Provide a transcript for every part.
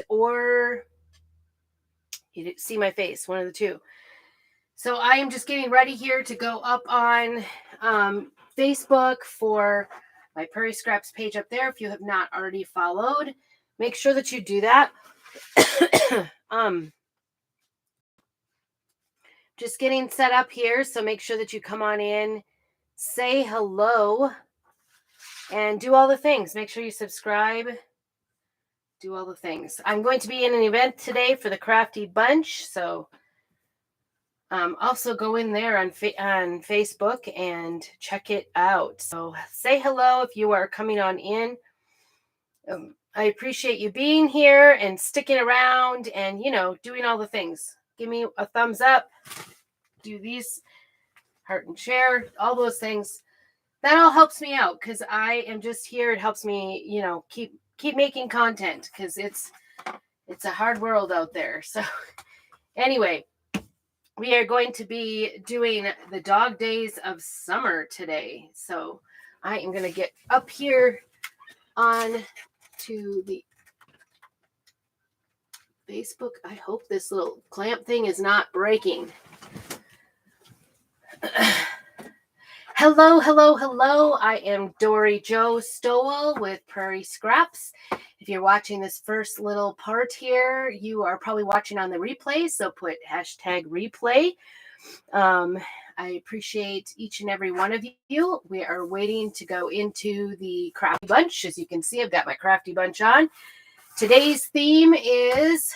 or you didn't see my face, one of the two. So I am just getting ready here to go up on Facebook for my Prairie Scraps page up there. If you have not already followed, make sure that you do that. um, just getting set up here, so make sure that you come on in, say hello, and do all the things. Make sure you subscribe, do all the things. I'm going to be in an event today for the Crafty Bunch, so also go in there on Facebook and check it out. So say hello if you are coming on in. I appreciate you being here and sticking around and, doing all the things. Give me a thumbs up, do these, heart and share, all those things. That all helps me out because I am just here. It helps me, keep making content because it's a hard world out there. So anyway, we are going to be doing the dog days of summer today. So I am going to get up here on to the Facebook. I hope this little clamp thing is not breaking. Hello, hello, hello. I am Dory Jo Stowell with Prairie Scraps. If you're watching this first little part here, you are probably watching on the replay, so put #replay. I appreciate each and every one of you. We are waiting to go into the Crafty Bunch. As you can see, I've got my Crafty Bunch on. Today's theme is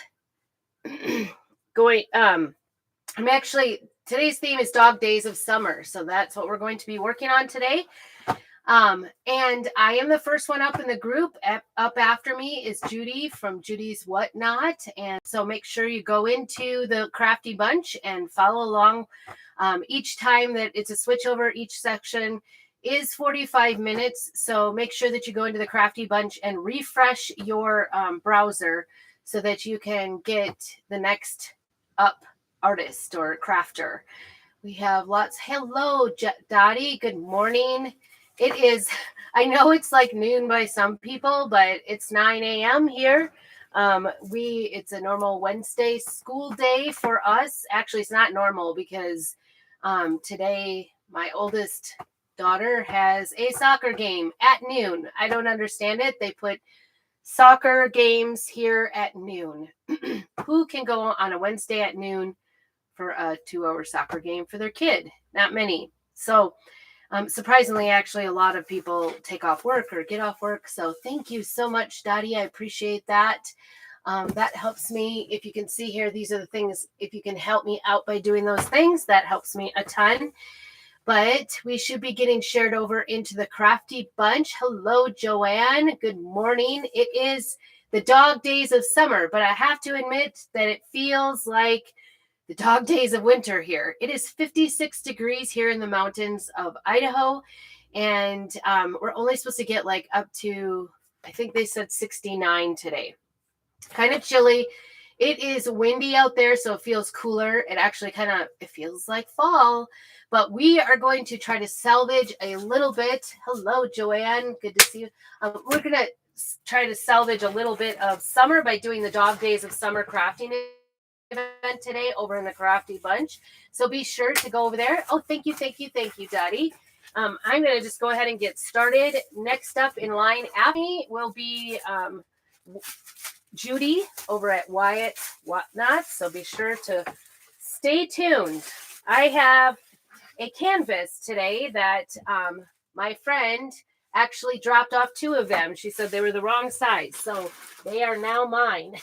today's theme is Dog Days of Summer. So that's what we're going to be working on today. And I am the first one up in the group. Up after me is Judy from Judy's Whatnot. And so make sure you go into the Crafty Bunch and follow along. Each time that it's a switch over, each section is 45 minutes. So make sure that you go into the Crafty Bunch and refresh your browser so that you can get the next up artist or crafter. We have lots. Hello, Dottie. Good morning. It is, I know it's like noon by some people, but it's 9 a.m. here. It's a normal Wednesday school day for us. Actually, it's not normal because today my oldest daughter has a soccer game at noon. I don't understand it. They put soccer games here at noon. Who can go on a Wednesday at noon for a 2-hour soccer game for their kid? Not many. So surprisingly, actually, a lot of people take off work or get off work. So thank you so much, Dottie. I appreciate that. That helps me. If you can see here, these are the things. If you can help me out by doing those things, that helps me a ton. But we should be getting shared over into the Crafty Bunch. Hello, Joanne. Good morning. It is the dog days of summer, but I have to admit that it feels like the dog days of winter here. It is 56 degrees here in the mountains of Idaho, and we're only supposed to get like up to, I think they said 69 today. Kind of chilly. It is windy out there, so it feels cooler. It feels like fall, but we are going to try to salvage a little bit. Hello, Joanne. Good to see you. We're going to try to salvage a little bit of summer by doing the Dog Days of Summer crafting event today over in the Crafty Bunch. So be sure to go over there. Oh, thank you, Dottie. I'm going to just go ahead and get started. Next up in line after me will be Judy over at Wyatt Whatnot. So be sure to stay tuned. I have a canvas today that my friend actually dropped off 2 of them. She said they were the wrong size, so they are now mine.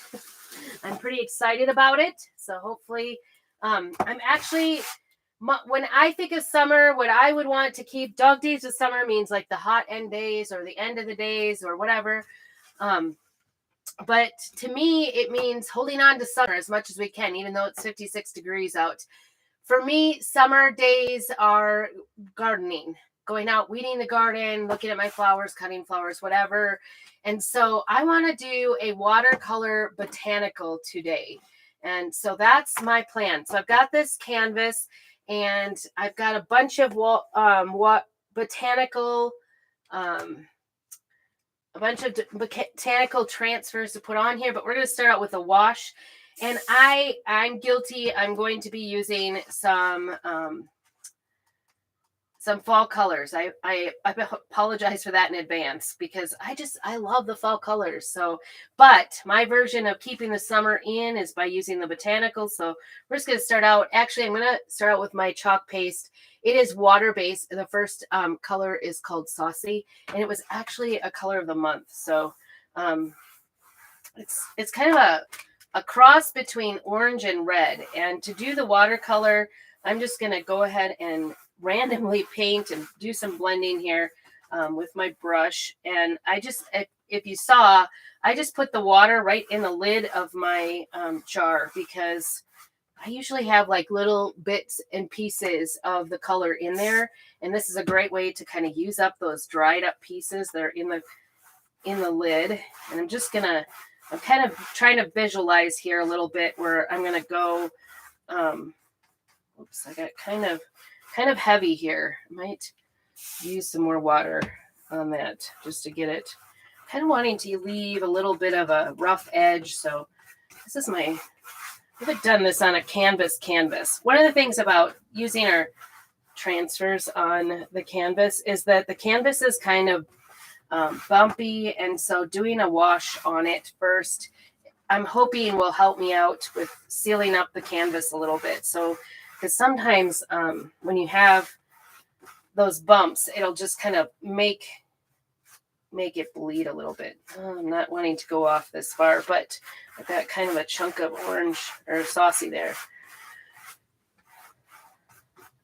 I'm pretty excited about it. So hopefully, I'm actually, when I think of summer, what I would want to keep, Dog Days of Summer means like the hot end days or the end of the days or whatever. But to me, it means holding on to summer as much as we can, even though it's 56 degrees out. For me, summer days are gardening, going out, weeding the garden, looking at my flowers, cutting flowers, whatever. And so I want to do a watercolor botanical today. And so that's my plan. So I've got this canvas and I've got a bunch of botanical a bunch of botanical transfers to put on here, but we're going to start out with a wash. And I'm guilty. I'm going to be using some fall colors. I apologize for that in advance because I love the fall colors. So, but my version of keeping the summer in is by using the Botanicals. So we're just going to start out. Actually, I'm going to start out with my chalk paste. It is water based. The first color is called Saucy, and it was actually a color of the month. So it's kind of a cross between orange and red. And to do the watercolor, I'm just going to go ahead and randomly paint and do some blending here with my brush. And if you saw, I just put the water right in the lid of my jar because I usually have like little bits and pieces of the color in there. And this is a great way to kind of use up those dried up pieces that are in the lid. And I'm kind of trying to visualize here a little bit where I'm going to go, oops, I got kind of heavy here. I might use some more water on that just to get it. Kind of wanting to leave a little bit of a rough edge. So this is I haven't done this on a canvas. One of the things about using our transfers on the canvas is that the canvas is kind of bumpy, and so doing a wash on it first, I'm hoping will help me out with sealing up the canvas a little bit. So, because sometimes when you have those bumps, it'll just kind of make it bleed a little bit. I'm not wanting to go off this far, but I've got kind of a chunk of orange or Saucy there.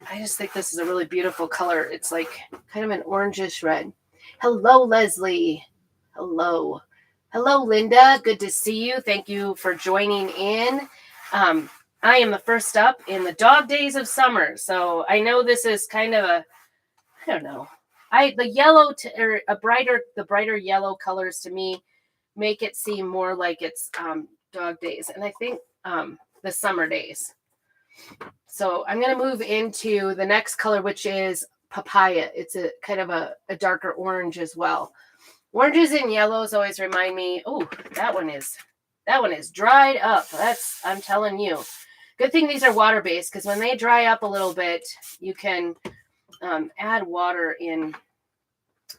I just think this is a really beautiful color. It's like kind of an orangish red. Hello, Leslie. Hello, Linda. Good to see you. Thank you for joining in. I am the first up in the dog days of summer. So I know this is kind of I don't know. The yellow the brighter yellow colors to me make it seem more like it's dog days. And I think the summer days. So I'm going to move into the next color, which is papaya. It's a kind of a darker orange as well. Oranges and yellows always remind me, oh, that one is dried up. I'm telling you. Good thing these are water-based, because when they dry up a little bit, you can add water in.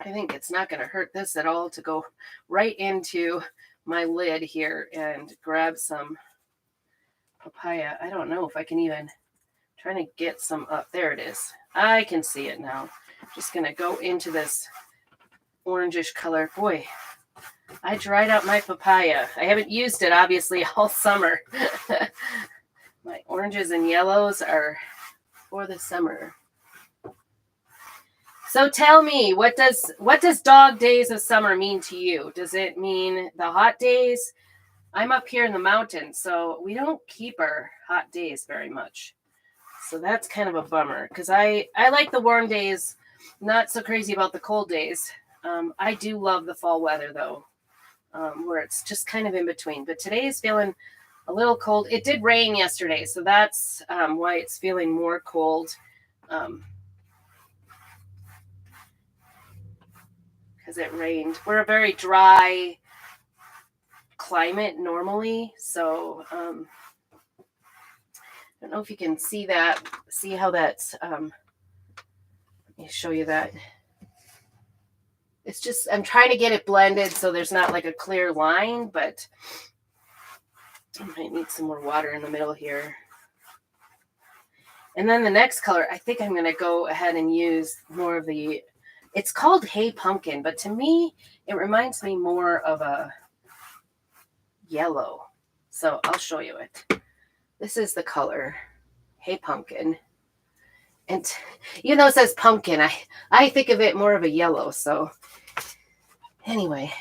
I think it's not going to hurt this at all to go right into my lid here and grab some papaya. I don't know if I can even trying to get some up. There it is. I can see it now. Just going to go into this orangish color. Boy, I dried out my papaya. I haven't used it, obviously, all summer. My oranges and yellows are for the summer. So tell me, what does dog days of summer mean to you? Does it mean the hot days? I'm up here in the mountains, so we don't keep our hot days very much. So that's kind of a bummer, because I like the warm days, not so crazy about the cold days. I do love the fall weather, though, where it's just kind of in between. But today is feeling a little cold. It did rain yesterday, so that's why it's feeling more cold. Because it rained. We're a very dry climate normally, so I don't know if you can see that. See how that's. Let me show you that. It's just I'm trying to get it blended so there's not like a clear line, but I might need some more water in the middle here. And then the next color, I think I'm going to go ahead and use more of the. It's called Hey Pumpkin, but to me, it reminds me more of a yellow. So I'll show you it. This is the color, Hey Pumpkin. And even though it says pumpkin, I think of it more of a yellow. So anyway,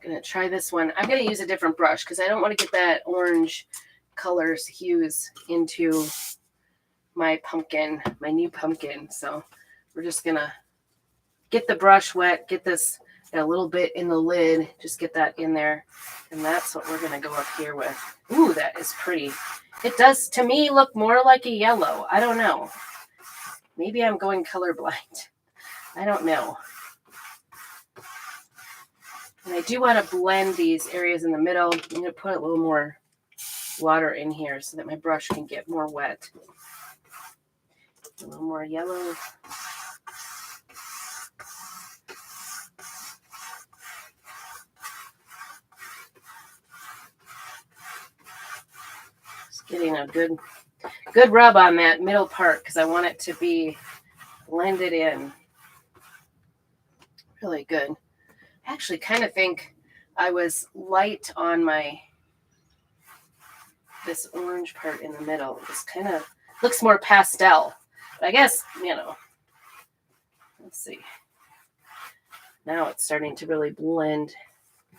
I'm going to try this one. I'm going to use a different brush because I don't want to get that orange colors hues into my pumpkin, my new pumpkin. So we're just going to get the brush wet, get this a little bit in the lid, just get that in there. And that's what we're going to go up here with. Ooh, that is pretty. It does, to me, look more like a yellow. I don't know. Maybe I'm going colorblind. I don't know. And I do want to blend these areas in the middle. I'm going to put a little more water in here so that my brush can get more wet. A little more yellow. Just getting a good rub on that middle part because I want it to be blended in. Really good. I actually kind of think I was light on this orange part in the middle. It's kind of looks more pastel. But I guess, let's see. Now it's starting to really blend. I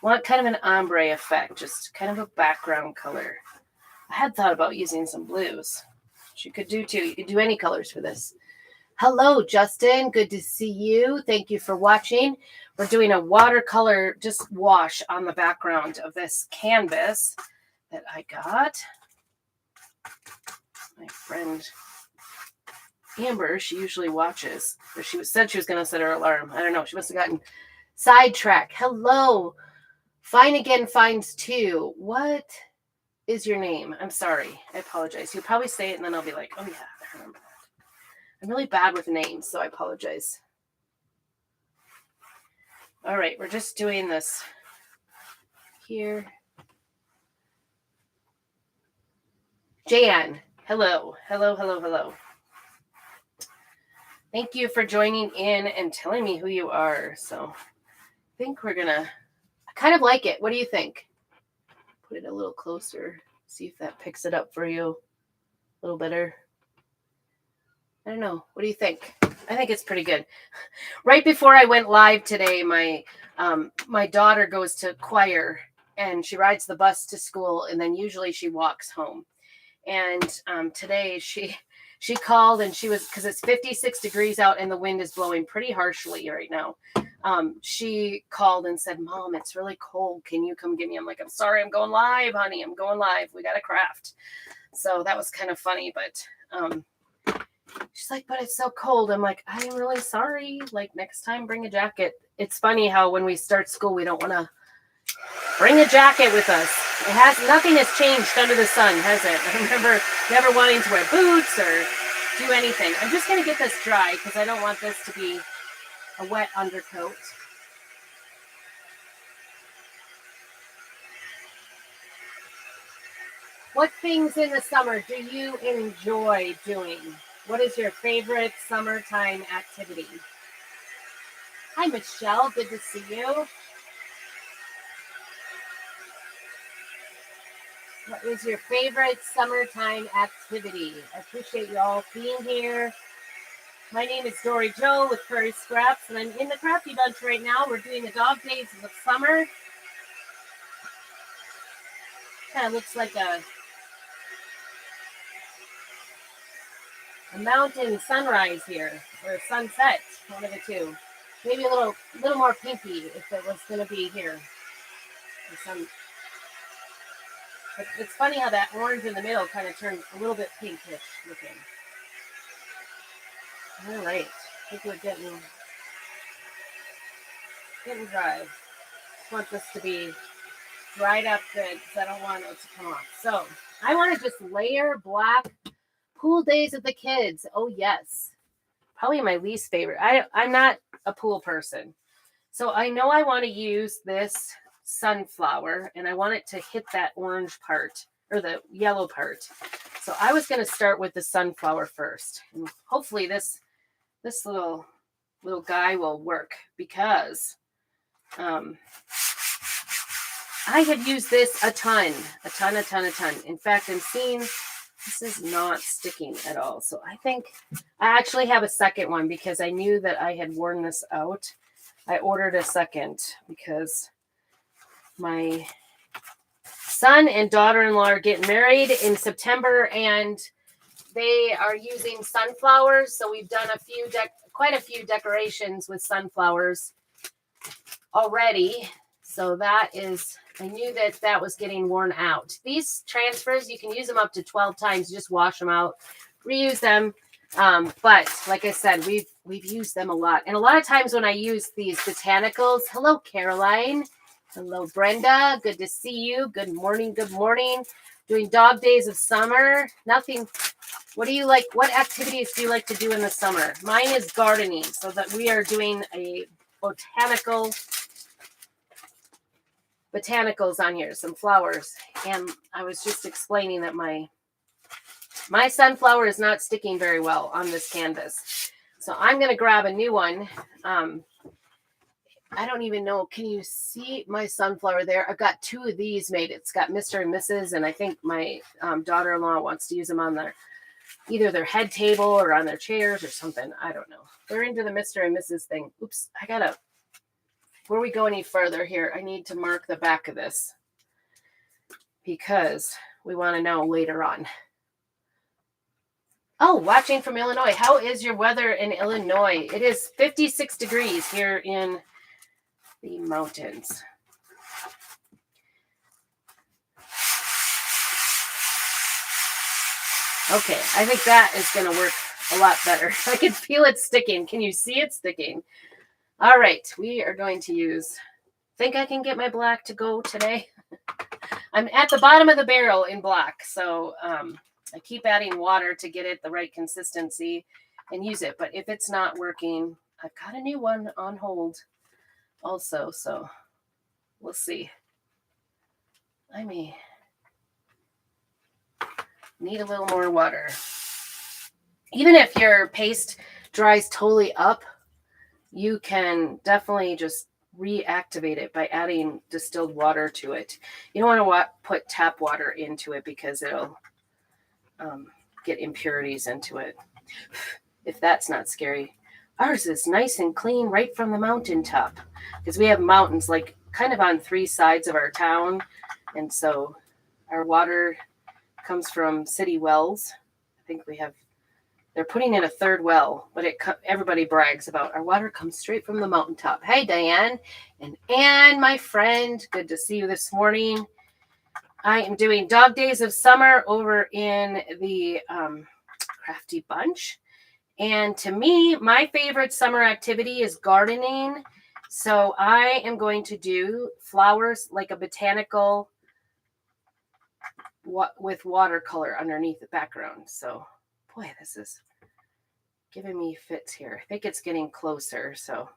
want kind of an ombre effect, just kind of a background color. I had thought about using some blues, which you could do too. You could do any colors for this. Hello, Justin. Good to see you. Thank you for watching. We're doing a watercolor just wash on the background of this canvas that I got. My friend Amber, she usually watches, or said she was going to set her alarm. I don't know. She must have gotten sidetracked. Hello. Fine Again Finds Two. What is your name? I'm sorry. I apologize. You'll probably say it and then I'll be like, oh yeah, I remember that. I'm really bad with names, so I apologize. All right, we're just doing this here. Jan, hello. Thank you for joining in and telling me who you are. So I think I kind of like it. What do you think? Put it a little closer. See if that picks it up for you a little better. I don't know. What do you think? I think it's pretty good. Right before I went live today, my daughter goes to choir and she rides the bus to school and then usually she walks home. And today she called and she was, because it's 56 degrees out and the wind is blowing pretty harshly right now. She called and said, Mom, it's really cold. Can you come get me? I'm like, I'm sorry, I'm going live, honey. I'm going live. We got a craft. So that was kind of funny, but she's like, but it's so cold. I'm like, I am really sorry. Like next time, bring a jacket. It's funny how when we start school, we don't want to bring a jacket with us. Nothing has changed under the sun, has it? I remember never wanting to wear boots or do anything. I'm just going to get this dry because I don't want this to be a wet undercoat. What things in the summer do you enjoy doing? What is your favorite summertime activity? Hi, Michelle. Good to see you. What is your favorite summertime activity? I appreciate you all being here. My name is Dory Jo with Prairie Scraps, and I'm in the Crafty Bunch right now. We're doing the dog days of the summer. Kind of looks like a mountain sunrise here, or a sunset, one of the two. Maybe a little more pinky if it was going to be here. But it's funny how that orange in the middle kind of turned a little bit pinkish looking. All right, I think we're getting dry. Just want this to be dried up good because I don't want it to come off. So I want to just layer black. Pool days of the kids. Oh, yes. Probably my least favorite. I'm not a pool person. So I know I want to use this sunflower and I want it to hit that orange part or the yellow part. So I was going to start with the sunflower first. And hopefully this little guy will work because I have used this a ton. In fact, I'm seeing this is not sticking at all. So I think I actually have a second one because I knew that I had worn this out. I ordered a second because my son and daughter-in-law are getting married in September and they are using sunflowers. So we've done quite a few decorations with sunflowers already. So I knew that was getting worn out. These transfers, you can use them up to 12 times. You just wash them out, reuse them. But like I said, we've used them a lot. And a lot of times when I use these Botanicals, hello, Caroline. Hello, Brenda. Good to see you. Good morning. Good morning. Doing dog days of summer. Nothing. What do you like? What activities do you like to do in the summer? Mine is gardening, so that we are doing a botanicals on here, some flowers. And I was just explaining that my sunflower is not sticking very well on this canvas. So I'm going to grab a new one. I don't even know. Can you see my sunflower there? I've got 2 of these made. It's got Mr. and Mrs. And I think my daughter-in-law wants to use them on either their head table or on their chairs or something. I don't know. They're into the Mr. and Mrs. thing. Oops. Before we go any further here, I need to mark the back of this because we want to know later on. Oh, watching from Illinois. How is your weather in Illinois? It is 56 degrees here in the mountains. Okay, I think that is going to work a lot better. I can feel it sticking. Can you see it sticking? All right, we are going to use, think I can get my black to go today? I'm at the bottom of the barrel in black, so I keep adding water to get it the right consistency and use it. But if it's not working, I've got a new one on hold also, so we'll see. I may need a little more water. Even if your paste dries totally up, you can definitely just reactivate it by adding distilled water to it. You don't want to put tap water into it because it'll get impurities into it. If that's not scary. Ours is nice and clean right from the mountaintop because we have mountains like kind of on 3 sides of our town. And so our water comes from city wells. I think they're putting in a 3rd well, but everybody brags about our water comes straight from the mountaintop. Hey, Diane and Anne, my friend. Good to see you this morning. I am doing dog days of summer over in the Crafty Bunch. And to me, my favorite summer activity is gardening. So I am going to do flowers like a botanical with watercolor underneath the background. So, boy, this is giving me fits here. I think it's getting closer. So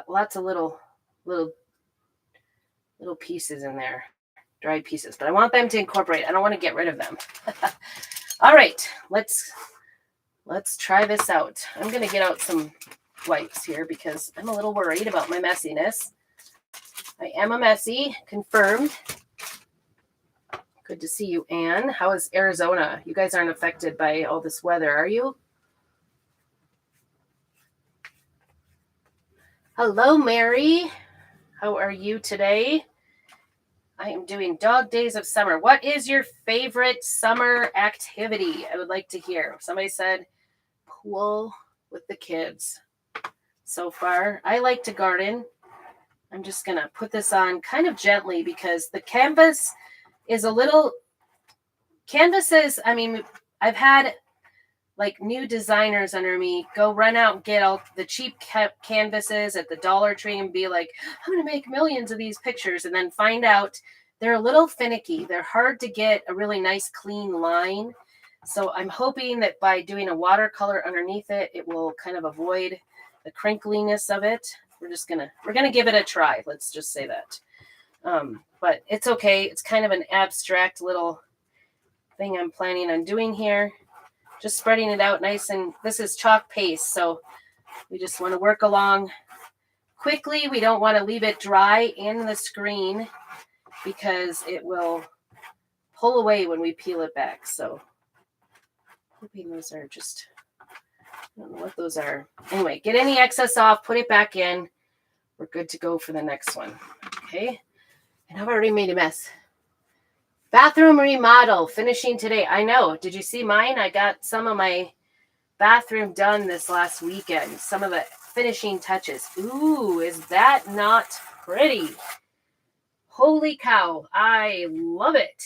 lots of little pieces in there, dried pieces. But I want them to incorporate. I don't want to get rid of them. All right, let's try this out. I'm going to get out some wipes here because I'm a little worried about my messiness. I am a messy, confirmed. Good to see you, Anne. How is Arizona? You guys aren't affected by all this weather, are you? Hello, Mary. How are you today? I am doing dog days of summer. What is your favorite summer activity? I would like to hear. Somebody said pool with the kids. So far, I like to garden. I'm just going to put this on kind of gently because the canvas is canvases. I mean, I've had like new designers under me go run out and get all the cheap canvases at the Dollar Tree and be like, I'm going to make millions of these pictures, and then find out they're a little finicky. They're hard to get a really nice clean line. So I'm hoping that by doing a watercolor underneath it, it will kind of avoid the crinkliness of it. We're going to give it a try. Let's just say that. But it's okay. It's kind of an abstract little thing I'm planning on doing here. Just spreading it out nice. And this is chalk paste. So we just want to work along quickly. We don't want to leave it dry in the screen because it will pull away when we peel it back. So hoping those are just, I don't know what those are. Anyway, get any excess off, put it back in. We're good to go for the next one. Okay. And I've already made a mess. Bathroom remodel finishing today. I know. Did you see mine? I got some of my bathroom done this last weekend. Some of the finishing touches. Ooh, is that not pretty? Holy cow. I love it.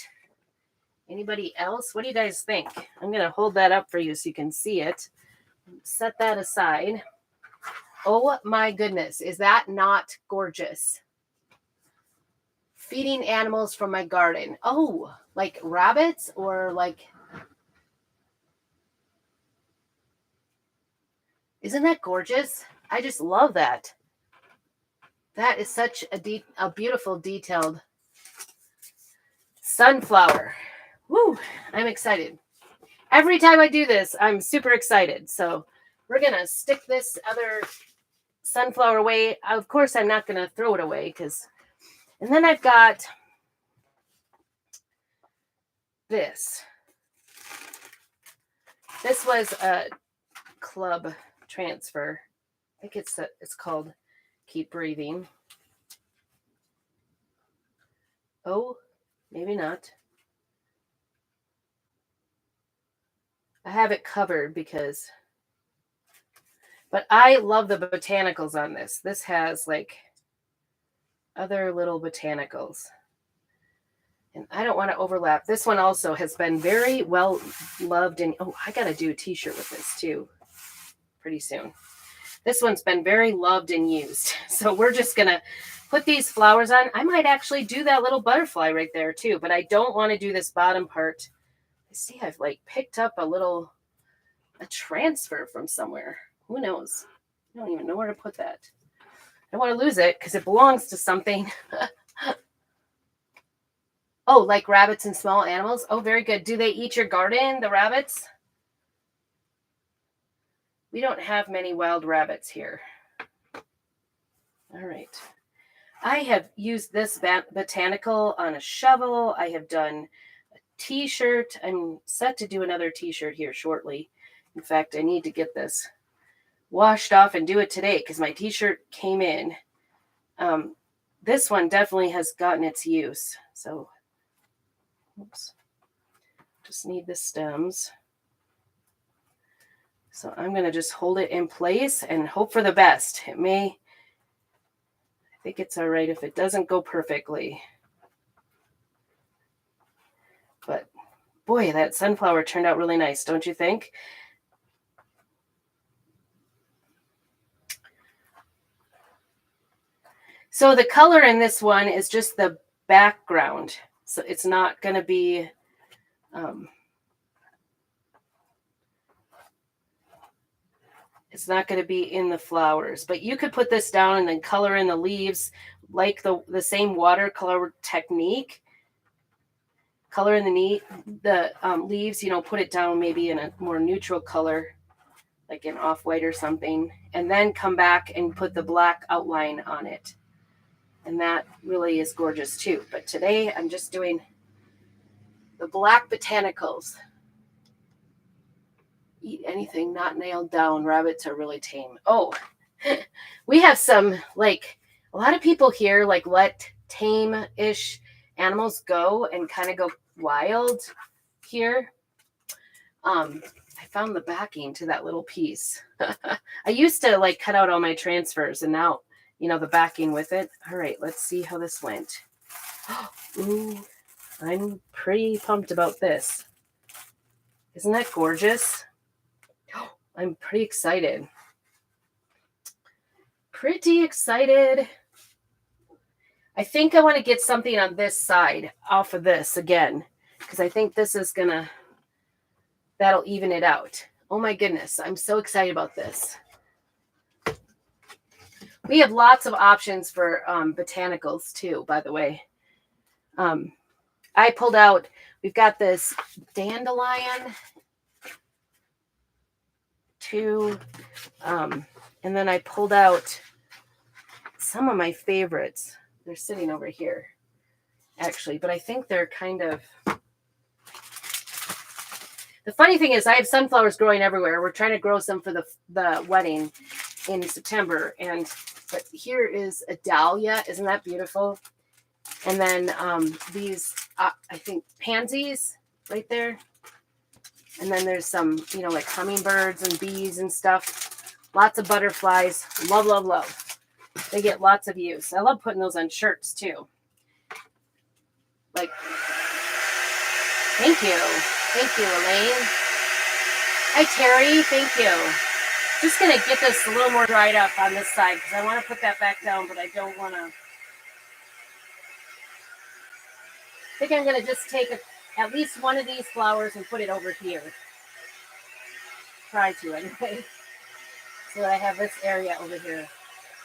Anybody else? What do you guys think? I'm going to hold that up for you so you can see it. Set that aside. Oh my goodness. Is that not gorgeous? Feeding animals from my garden. Oh, like rabbits or like, isn't that gorgeous? I just love that. That is such a beautiful detailed sunflower. Woo, I'm excited. Every time I do this, I'm super excited. So we're going to stick this other sunflower away. Of course, I'm not going to throw it away and then I've got this. This was a club transfer. I think it's called Keep Breathing. Oh, maybe not. I have it covered but I love the botanicals on this. This has like other little botanicals. And I don't want to overlap. This one also has been very well loved. And I got to do a t-shirt with this too pretty soon. This one's been very loved and used. So we're just going to put these flowers on. I might actually do that little butterfly right there too, but I don't want to do this bottom part. I see I've like picked up a transfer from somewhere. Who knows? I don't even know where to put that. I don't want to lose it because it belongs to something. Oh, like rabbits and small animals? Oh, very good. Do they eat your garden, the rabbits? We don't have many wild rabbits here. All right. I have used this botanical on a shovel. I have done a t-shirt. I'm set to do another t-shirt here shortly. In fact, I need to get this washed off and do it today because my t-shirt came in. This one definitely has gotten its use. So, oops. Just need the stems. So I'm going to just hold it in place and hope for the best. I think it's all right if it doesn't go perfectly. But boy, that sunflower turned out really nice, don't you think? So the color in this one is just the background. So it's not going to be in the flowers, but you could put this down and then color in the leaves like the same watercolor technique. Color in the leaves, put it down maybe in a more neutral color, like an off-white or something, and then come back and put the black outline on it. And that really is gorgeous too. But today I'm just doing the black botanicals. Eat anything not nailed down. Rabbits are really tame. Oh, we have some, like, a lot of people here, like, let tame-ish animals go and kind of go wild here. I found the backing to that little piece. I used to, like, cut out all my transfers, and now, the backing with it. All right, let's see how this went. Ooh, I'm pretty pumped about this. Isn't that gorgeous? I'm pretty excited. Pretty excited. I think I want to get something on this side off of this again, because I think this is that'll even it out. Oh my goodness, I'm so excited about this. We have lots of options for botanicals too, by the way. I pulled out, we've got this dandelion too. And then I pulled out some of my favorites. They're sitting over here, actually, but I think they're kind of... The funny thing is I have sunflowers growing everywhere. We're trying to grow some for the wedding in September. But here is a dahlia. Isn't that beautiful? And then these, I think, pansies right there. And then there's some, like hummingbirds and bees and stuff. Lots of butterflies. Love, love, love. They get lots of use. I love putting those on shirts too. Like, thank you. Thank you, Elaine. Hi, Terry. Thank you. Just going to get this a little more dried up on this side because I want to put that back down, but I don't want to. I think I'm going to just take at least one of these flowers and put it over here. Try to anyway. So that I have this area over here.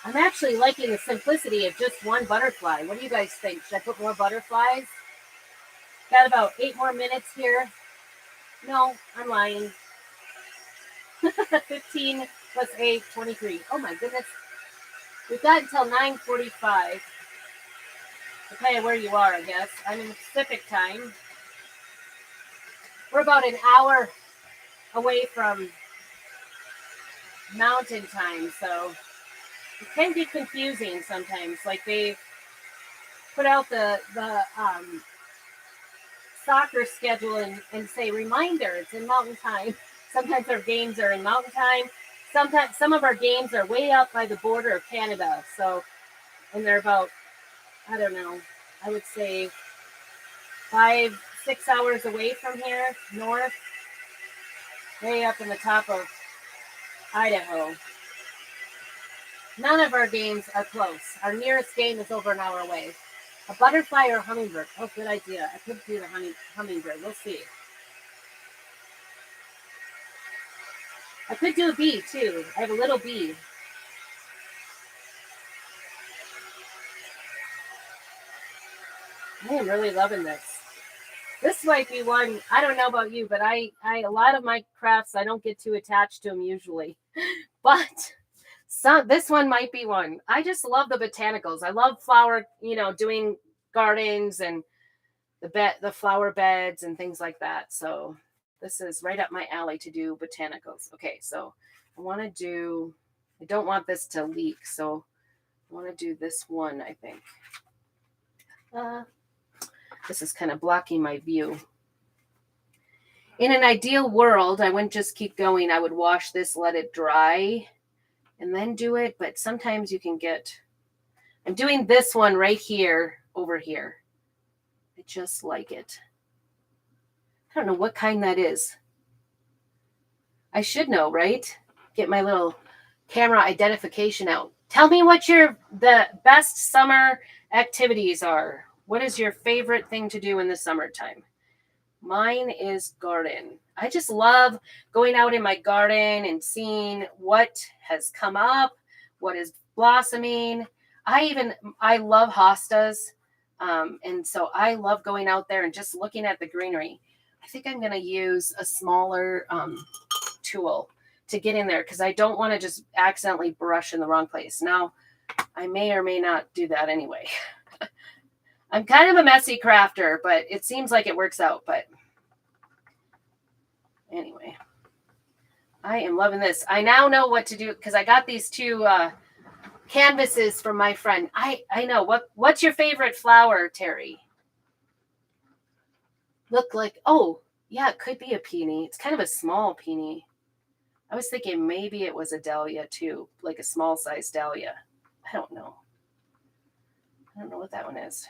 I'm actually liking the simplicity of just one butterfly. What do you guys think? Should I put more butterflies? Got about 8 more minutes here. No, I'm lying. 15 plus 8, 23. Oh my goodness. We've got until 9:45. Depending on where you are, I guess. I'm in Pacific time. We're about an hour away from mountain time, so it can get confusing sometimes. Like they put out the soccer schedule and say reminder it's in mountain time. Sometimes our games are in mountain time. Sometimes some of our games are way up by the border of Canada. So, and they're about, I don't know, I would say 5-6 hours away from here, north, way up in the top of Idaho. None of our games are close. Our nearest game is over an hour away. A butterfly or a hummingbird? Oh, good idea. I could do the hummingbird. We'll see. I could do a bee, too. I have a little bee. I am really loving this. This might be one, I don't know about you, but I a lot of my crafts, I don't get too attached to them usually. But this one might be one. I just love the botanicals. I love flower, doing gardens and the flower beds and things like that. So this is right up my alley to do botanicals. Okay, so I don't want this to leak, so I want to do this one, I think. This is kind of blocking my view. In an ideal world, I wouldn't just keep going. I would wash this, let it dry, and then do it. But sometimes you can I'm doing this one right here, over here. I just like it. I don't know what kind that is. I should know, right? Get my little camera identification out. Tell me what the best summer activities are. What is your favorite thing to do in the summertime? Mine is garden. I just love going out in my garden and seeing what has come up, what is blossoming. I love hostas. And so I love going out there and just looking at the greenery. I think I'm going to use a smaller tool to get in there because I don't want to just accidentally brush in the wrong place. Now, I may or may not do that anyway. I'm kind of a messy crafter, but it seems like it works out. But anyway, I am loving this. I now know what to do because I got these 2 canvases from my friend. I know. What's your favorite flower, Terry? Look like, oh, yeah, it could be a peony. It's kind of a small peony. I was thinking maybe it was a dahlia too, like a small size dahlia. I don't know. I don't know what that one is.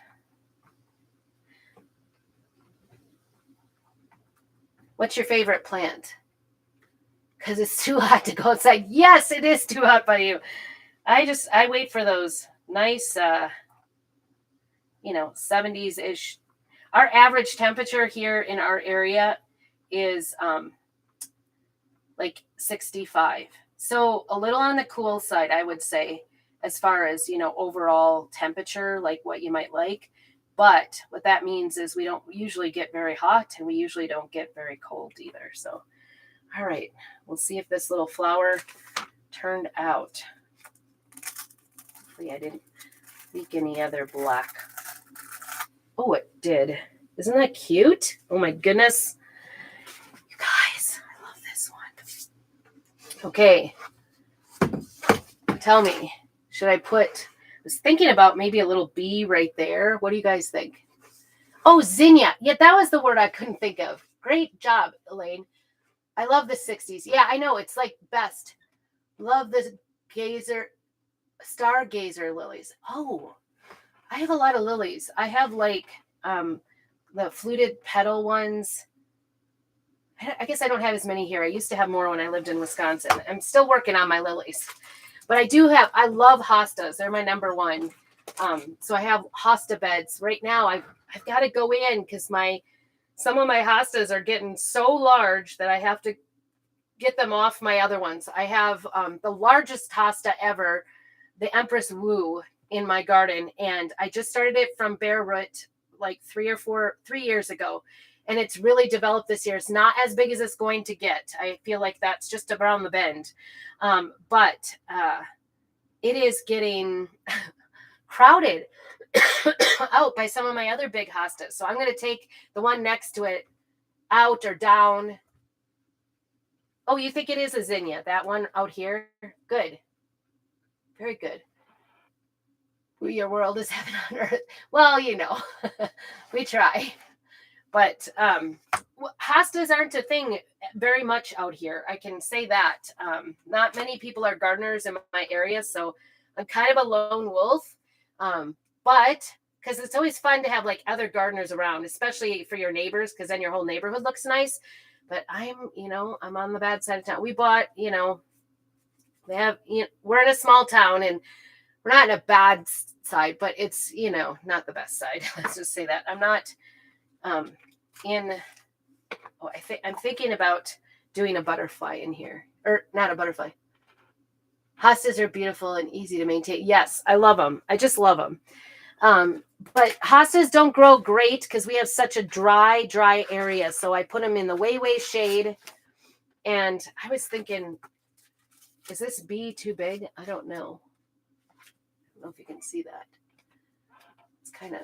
What's your favorite plant? Because it's too hot to go outside. Yes, it is too hot by you. I wait for those nice, 70s-ish. Our average temperature here in our area is like 65. So a little on the cool side, I would say, as far as, overall temperature, like what you might like. But what that means is we don't usually get very hot and we usually don't get very cold either. So, all right, we'll see if this little flower turned out. Hopefully I didn't leak any other black. Oh, it did. Isn't that cute? Oh my goodness. You guys, I love this one. Okay. Tell me, should I was thinking about maybe a little bee right there. What do you guys think? Oh, zinnia. Yeah, that was the word I couldn't think of. Great job, Elaine. I love the 60s. Yeah, I know. It's like best. Love the stargazer lilies. Oh, I have a lot of lilies. I have like the fluted petal ones. I I guess I don't have as many here. I used to have more when I lived in Wisconsin. I'm still working on my lilies. But I love hostas. They're my number one. So I have hosta beds. Right now I've got to go in because some of my hostas are getting so large that I have to get them off my other ones. I have the largest hosta ever, the Empress Wu, in my garden, and I just started it from bare root like 3 years ago, and it's really developed this year. It's not as big as it's going to get. I feel like that's just around the bend, but it is getting crowded out by some of my other big hostas. So I'm going to take the one next to it out or down. Oh, you think it is a zinnia? That one out here? Good. Very good. Your world is heaven on earth. Well, we try. But hostas aren't a thing very much out here. I can say that. Not many people are gardeners in my area, so I'm kind of a lone wolf. But because it's always fun to have like other gardeners around, especially for your neighbors, because then your whole neighborhood looks nice. But I'm on the bad side of town. We bought, we're in a small town and we're not in a bad side, but it's, not the best side. Let's just say that. I'm not I'm thinking about doing a butterfly in here, or not a butterfly. Hostas are beautiful and easy to maintain. Yes, I love them. I just love them. But hostas don't grow great because we have such a dry area. So I put them in the way shade. And I was thinking, is this bee too big? I don't know. I don't know if you can see that. It's kind of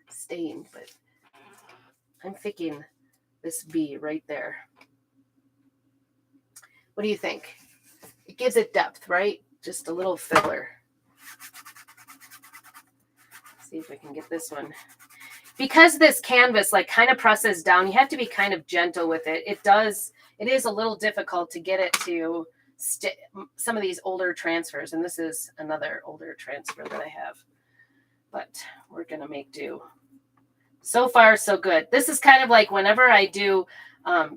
stained, but I'm thinking this bee right there. What do you think? It gives it depth, right? Just a little filler. See if I can get this one. Because this canvas like kind of presses down, you have to be kind of gentle with it. It is a little difficult to get it to some of these older transfers. And this is another older transfer that I have. But we're going to make do. So far, so good. This is kind of like whenever I do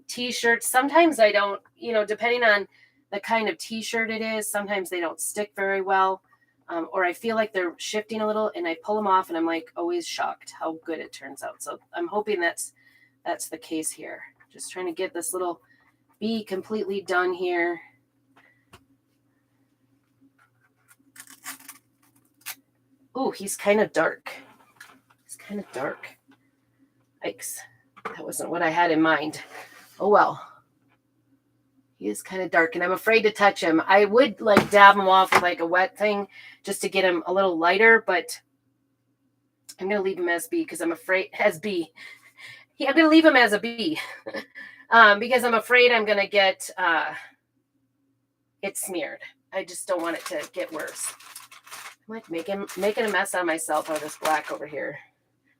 t-shirts, sometimes I don't, depending on the kind of t-shirt it is, sometimes they don't stick very well. Or I feel like they're shifting a little and I pull them off and I'm like always shocked how good it turns out. So I'm hoping that's the case here. Just trying to get this little bee completely done here. Ooh, he's kind of dark. Yikes. That wasn't what I had in mind. Oh, well. He is kind of dark and I'm afraid to touch him. I would like dab him off with like a wet thing just to get him a little lighter, but I'm going to leave him as B because I'm afraid I'm going to leave him as a B because I'm afraid I'm going to get it smeared. I just don't want it to get worse. I'm like making a mess out of myself out of this black over here.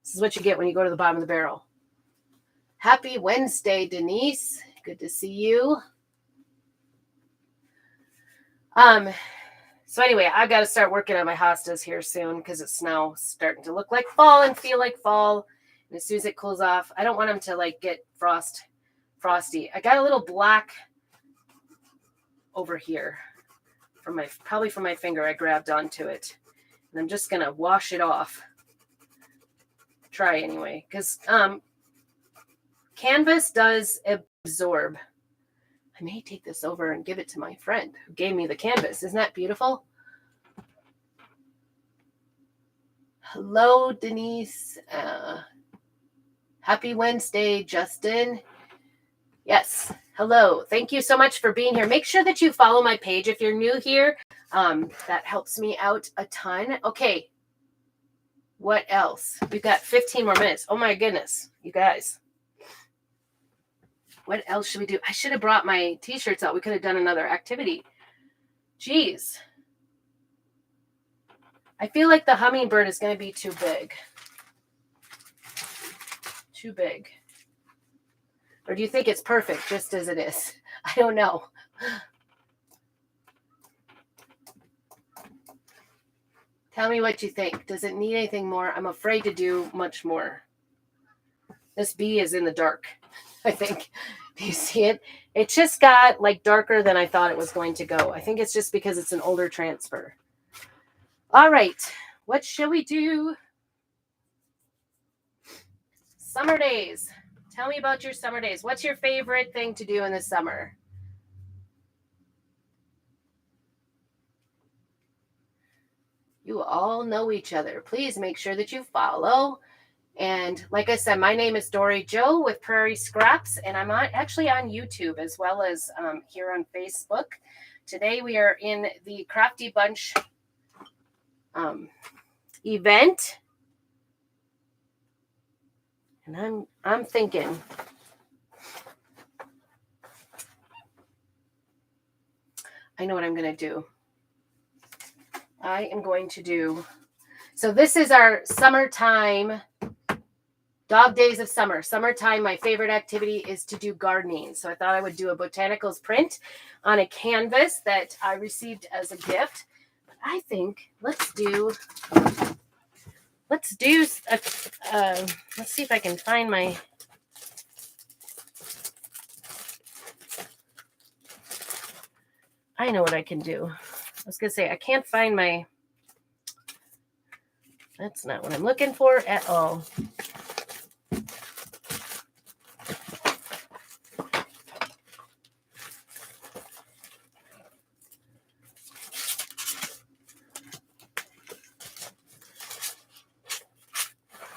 This is what you get when you go to the bottom of the barrel. Happy Wednesday, Denise. Good to see you. So anyway, I've got to start working on my hostas here soon because it's now starting to look like fall and feel like fall. And as soon as it cools off, I don't want them to like get frosty. I got a little black over here probably from my finger. I grabbed onto it and I'm just going to wash it off. Try anyway, because canvas does absorb. I may take this over and give it to my friend who gave me the canvas. Isn't that beautiful? Hello, Denise. Happy Wednesday, Justin. Yes. Hello. Thank you so much for being here. Make sure that you follow my page if you're new here. That helps me out a ton. Okay. What else? We've got 15 more minutes. Oh my goodness, you guys. What else should we do? I should have brought my t-shirts out. We could have done another activity. Jeez. I feel like the hummingbird is going to be too big. Too big. Or do you think it's perfect just as it is? I don't know. Tell me what you think. Does it need anything more? I'm afraid to do much more. This bee is in the dark, I think. Do you see it? It just got like darker than I thought it was going to go. I think it's just because it's an older transfer. All right, what shall we do? Summer days. Tell me about your summer days. What's your favorite thing to do in the summer? You all know each other. Please make sure that you follow. And like I said, my name is Dory Jo with Prairie Scraps, and I'm actually on YouTube as well as here on Facebook. Today we are in the Crafty Bunch event, and I'm thinking I know what I'm going to do. I am going to do, so this is our summertime, dog days of summer. Summertime, my favorite activity is to do gardening. So I thought I would do a Botanicals print on a canvas that I received as a gift. But I think let's see if I can find my, I know what I can do. I was going to say, I can't find my, that's not what I'm looking for at all.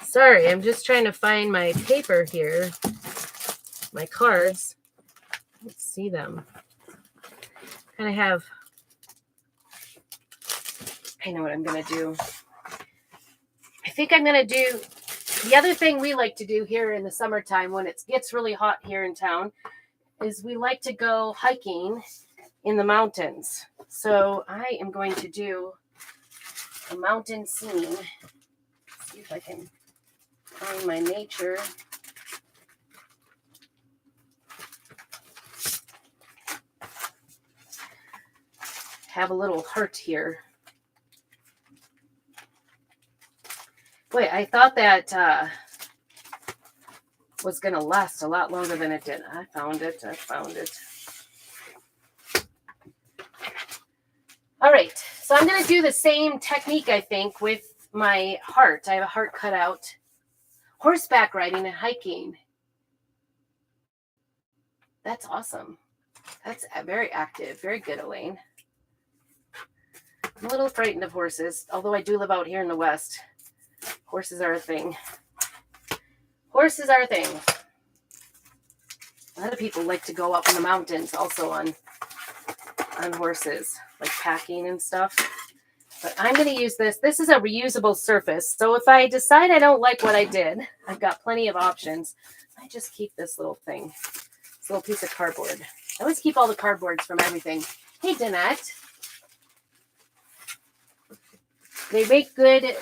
Sorry, I'm just trying to find my paper here, my cards. Let's see them. Kind of have, I know what I'm going to do. I think I'm going to do, the other thing we like to do here in the summertime when it gets really hot here in town is we like to go hiking in the mountains. So I am going to do a mountain scene. Let's see if I can find my nature. Have a little heart here. Wait, I thought that was going to last a lot longer than it did. I found it. All right, so I'm going to do the same technique, I think, with my heart. I have a heart cut out. Horseback riding and hiking. That's awesome. That's very active. Very good, Elaine. I'm a little frightened of horses, although I do live out here in the West. Horses are a thing. Horses are a thing. A lot of people like to go up in the mountains also on horses, like packing and stuff. But I'm going to use this. This is a reusable surface. So if I decide I don't like what I did, I've got plenty of options. I just keep this little thing, this little piece of cardboard. I always keep all the cardboards from everything. Hey, Danette. They make good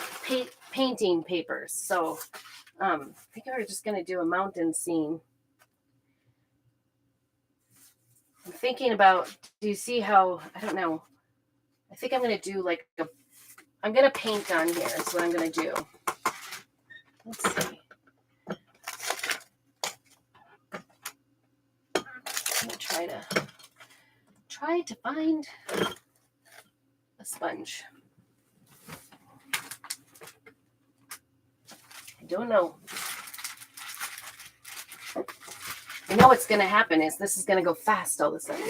painting papers. So I think we're just going to do a mountain scene. I'm thinking about, do you see how, I don't know. I think I'm going to do like I'm going to paint on here. That's what I'm going to do. Let's see. I'm going to try to find a sponge. I don't know. You know what's going to happen is this is going to go fast all of a sudden.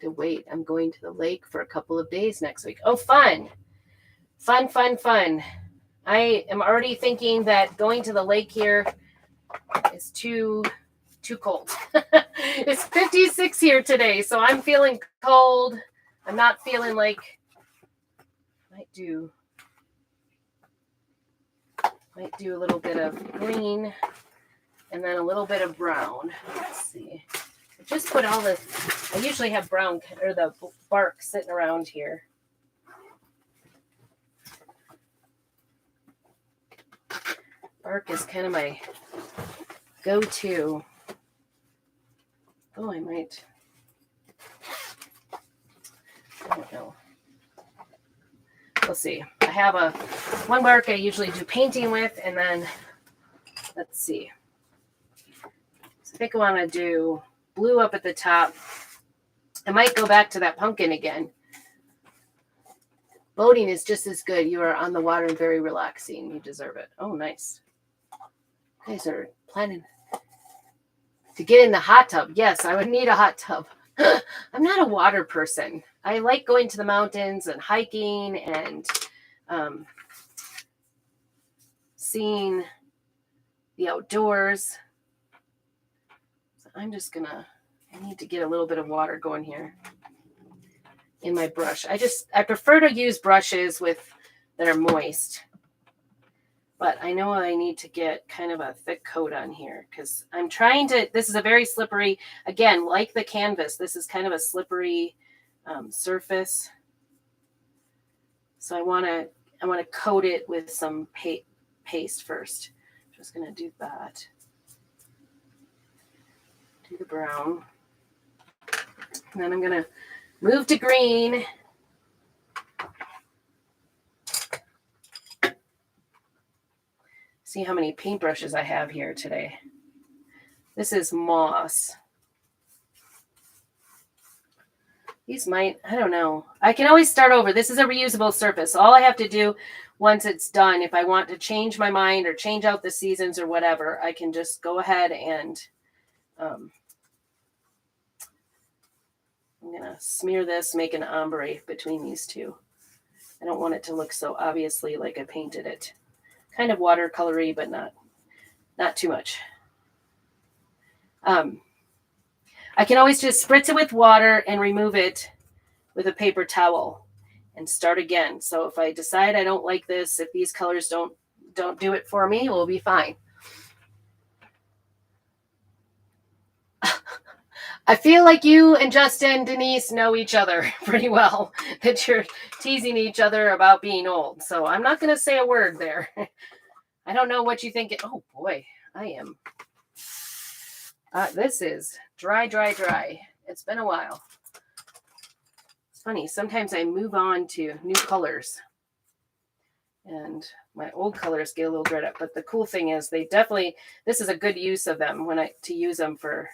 To wait. I'm going to the lake for a couple of days next week. Oh, fun. Fun. I am already thinking that going to the lake here is too cold. It's 56 here today, so I'm feeling cold. I'm not feeling like might do a little bit of green and then a little bit of brown. Let's see. I just put all the, I usually have brown or the bark sitting around here. Bark is kind of my go-to. Oh, I don't know. we'll see. I have one mark I usually do painting with, and then let's see. So I think I want to do blue up at the top. I might go back to that pumpkin again. Boating is just as good. You are on the water and very relaxing. You deserve it. Oh, nice. You guys are planning to get in the hot tub. Yes, I would need a hot tub. I'm not a water person. I like going to the mountains and hiking and seeing the outdoors. So I'm just gonna, I need to get a little bit of water going here in my brush. I prefer to use brushes that are moist. But I know I need to get kind of a thick coat on here because I'm trying to, this is a very slippery, again, like the canvas, this is kind of a slippery surface. So I want to coat it with some paste first. Just going to do that. Do the brown. And then I'm going to move to green. See how many paintbrushes I have here today. This is moss. These might, I don't know. I can always start over. This is a reusable surface. All I have to do once it's done, if I want to change my mind or change out the seasons or whatever, I can just go ahead and I'm going to smear this, make an ombre between these two. I don't want it to look so obviously like I painted it. Kind of watercolory, but not too much. I can always just spritz it with water and remove it with a paper towel and start again. So if I decide I don't like this, if these colors don't do it for me, we'll be fine. I feel like you and Justin, Denise know each other pretty well, that you're teasing each other about being old. So I'm not going to say a word there. I don't know what you think. Oh, boy, I am. This is dry. It's been a while. It's funny. Sometimes I move on to new colors. And my old colors get a little dried up. But the cool thing is this is a good use of them to use them for.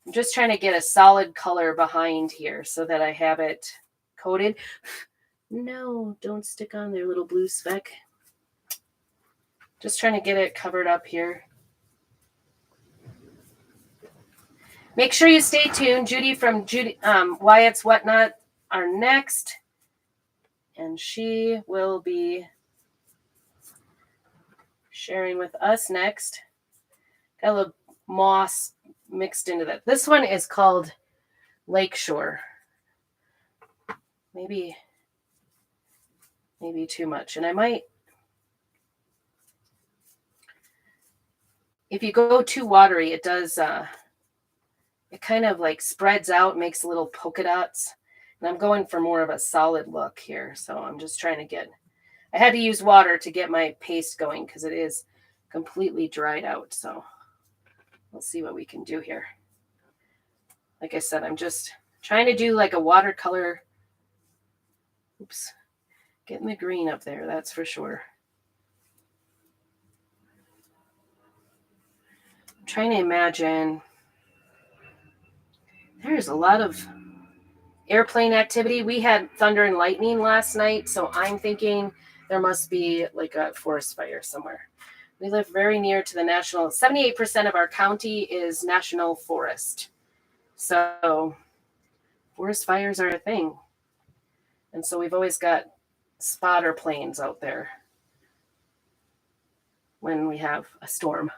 I'm just trying to get a solid color behind here so that I have it coated. No, don't stick on there, little blue speck. Just trying to get it covered up here. Make sure you stay tuned. Judy from Wyatt's Whatnot are next. And she will be sharing with us next. Got a little moss mixed into that. This one is called Lakeshore. Maybe too much. And I might, if you go too watery, it does, it kind of like spreads out, makes little polka dots. And I'm going for more of a solid look here. So I'm just trying to I had to use water to get my paste going because it is completely dried out. So we'll see what we can do here. Like I said, I'm just trying to do like a watercolor. Oops. Getting the green up there, that's for sure. I'm trying to imagine. There's a lot of airplane activity. We had thunder and lightning last night, so I'm thinking there must be like a forest fire somewhere. We live very near to the 78% of our county is national forest. So forest fires are a thing. And so we've always got spotter planes out there when we have a storm.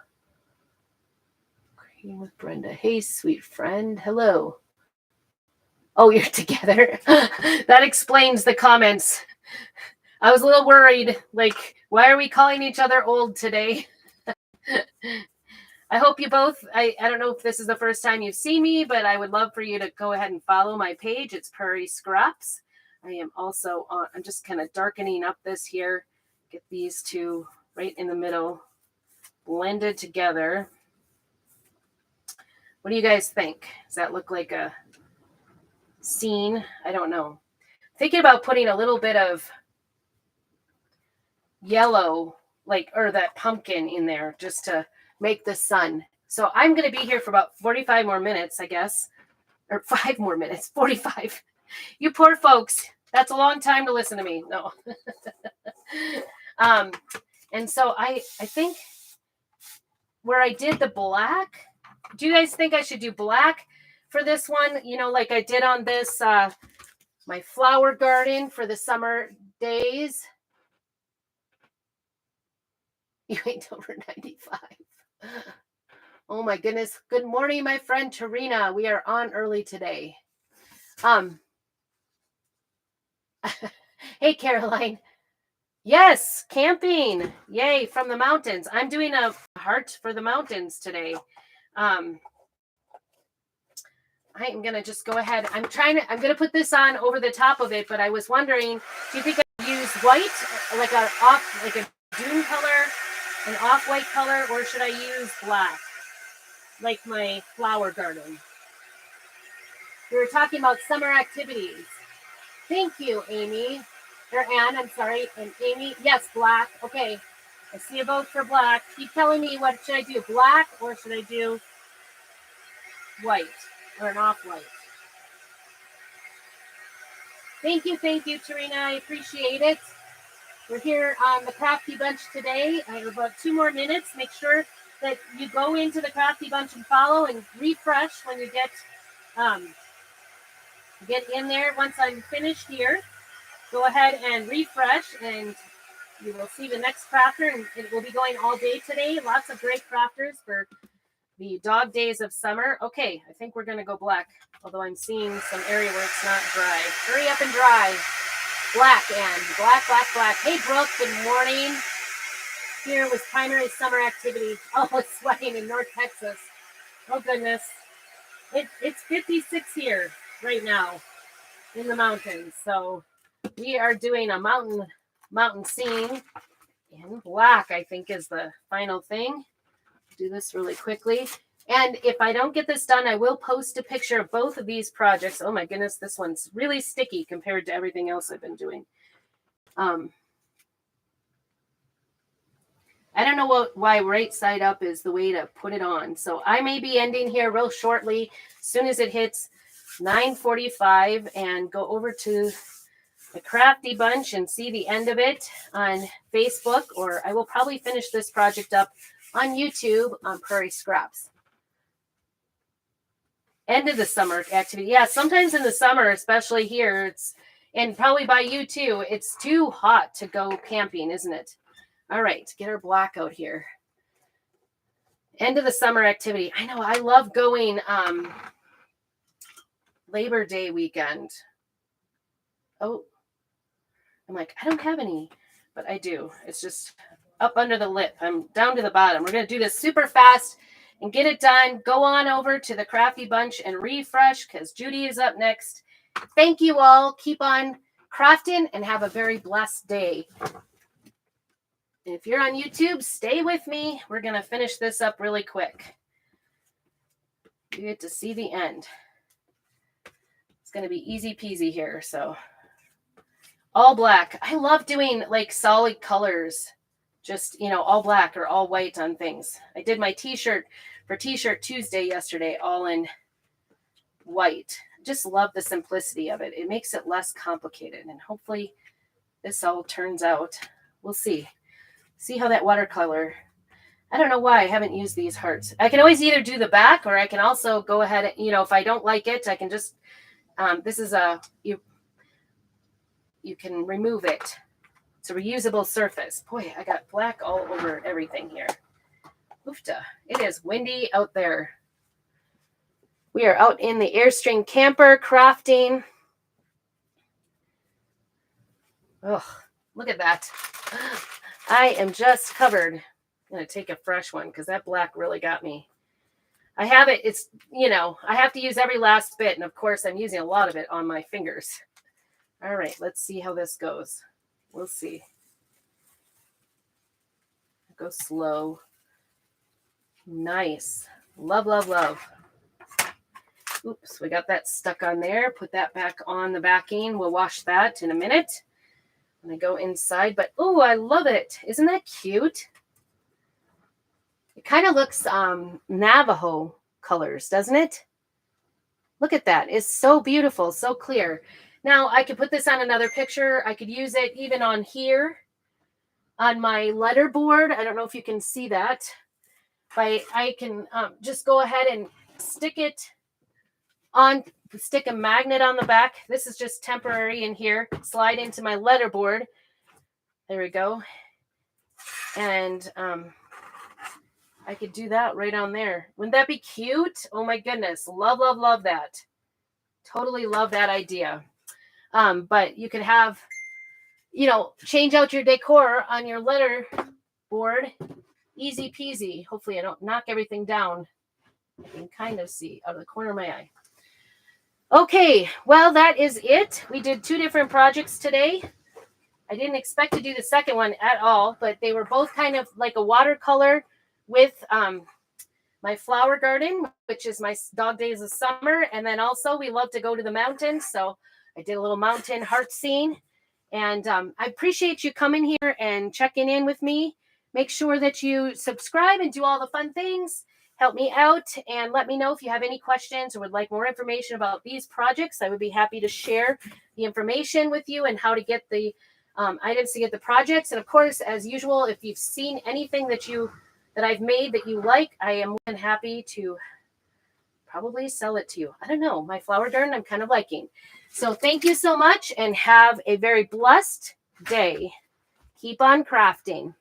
Agreeing with Brenda. Hey, sweet friend. Hello. Oh, you're together. That explains the comments. I was a little worried. Like, why are we calling each other old today? I hope you both, I don't know if this is the first time you've seen me, but I would love for you to go ahead and follow my page. It's Prairie Scraps. I am also on, I'm just kind of darkening up this here. Get these two right in the middle, blended together. What do you guys think? Does that look like a scene? I don't know. Thinking about putting a little bit of yellow, like, or that pumpkin in there just to make the sun. So I'm going to be here for about 45 more minutes, I guess, or 5 more minutes, 45. You poor folks. That's a long time to listen to me. No. And so I think where I did the black, do you guys think I should do black for this one? You know, like I did on this, my flower garden for the summer days. You ain't over 95. Oh my goodness. Good morning, my friend Tarina. We are on early today. Hey, Caroline. Yes, camping. Yay, from the mountains. I'm doing a heart for the mountains today. I am going to just go ahead. I'm going to put this on over the top of it, but I was wondering, do you think I should use white, like a dune color, an off-white color, or should I use black, like my flower garden? We were talking about summer activities. Thank you, Amy. Or Anne, I'm sorry. And Amy, yes, black. Okay. I see a vote for black. Keep telling me, what should I do? Black, or should I do white or an off-white? Thank you, Tarina. I appreciate it. We're here on the Crafty Bunch today. I have about 2 more minutes. Make sure that you go into the Crafty Bunch and follow and refresh when you get in there. Once I'm finished here, go ahead and refresh, and you will see the next crafter, and it will be going all day today. Lots of great crafters for the dog days of summer. Okay, I think we're going to go black, although I'm seeing some area where it's not dry. Hurry up and dry. Black, and black. Hey, Brooke, good morning. Here was primary summer activity. Oh, it's sweating in North Texas. Oh, goodness. It's 56 here right now in the mountains. So we are doing a mountain scene in black, I think, is the final thing. Do this really quickly. And if I don't get this done, I will post a picture of both of these projects. Oh my goodness, this one's really sticky compared to everything else I've been doing. I don't know why right side up is the way to put it on. So I may be ending here real shortly, as soon as it hits 9:45, and go over to the Crafty Bunch and see the end of it on Facebook, or I will probably finish this project up on YouTube on Prairie Scraps. End of the summer activity. Yeah, sometimes in the summer, especially here, and probably by you too, it's too hot to go camping, isn't it? All right, get our black out here. End of the summer activity. I know, I love going Labor Day weekend. Oh, I'm like, I don't have any, but I do. It's just up under the lip. I'm down to the bottom. We're going to do this super fast and get it done. Go on over to the Crafty Bunch and refresh, because Judy is up next. Thank you all. Keep on crafting and have a very blessed day. If you're on YouTube, stay with me. We're going to finish this up really quick. You get to see the end. It's going to be easy peasy here. So all black. I love doing like solid colors. Just, all black or all white on things. I did my t-shirt for T-shirt Tuesday yesterday, all in white. Just love the simplicity of it. It makes it less complicated. And hopefully this all turns out. We'll see. See how that watercolor. I don't know why I haven't used these hearts. I can always either do the back, or I can also go ahead and, if I don't like it, I can just, this is you can remove it. It's a reusable surface. Boy, I got black all over everything here. Oofta. It is windy out there. We are out in the Airstream camper crafting. Oh, look at that. I am just covered. I'm going to take a fresh one because that black really got me. I have it. It's, I have to use every last bit. And of course, I'm using a lot of it on my fingers. All right, let's see how this goes. We'll see. Go slow. Nice. Love, love, love. Oops, we got that stuck on there. Put that back on the backing. We'll wash that in a minute. I'm going to go inside, but oh, I love it. Isn't that cute? It kind of looks Navajo colors, doesn't it? Look at that. It's so beautiful, so clear. Now, I could put this on another picture. I could use it even on here on my letter board. I don't know if you can see that. But I can just go ahead and stick a magnet on the back. This is just temporary in here. Slide into my letter board. There we go. And I could do that right on there. Wouldn't that be cute? Oh my goodness. Love, love, love that. Totally love that idea. But you could have, change out your decor on your letter board. Easy peasy. Hopefully I don't knock everything down. I can kind of see out of the corner of my eye. Okay, well, that is it. We did 2 different projects today. I didn't expect to do the second one at all, but they were both kind of like a watercolor with my flower garden, which is my dog days of summer. And then also we love to go to the mountains. So I did a little mountain heart scene. And I appreciate you coming here and checking in with me. Make sure that you subscribe and do all the fun things. Help me out and let me know if you have any questions or would like more information about these projects. I would be happy to share the information with you and how to get the items to get the projects. And of course, as usual, if you've seen anything that I've made that you like, I am more than happy to probably sell it to you. I don't know. My flower garden, I'm kind of liking. So thank you so much and have a very blessed day. Keep on crafting.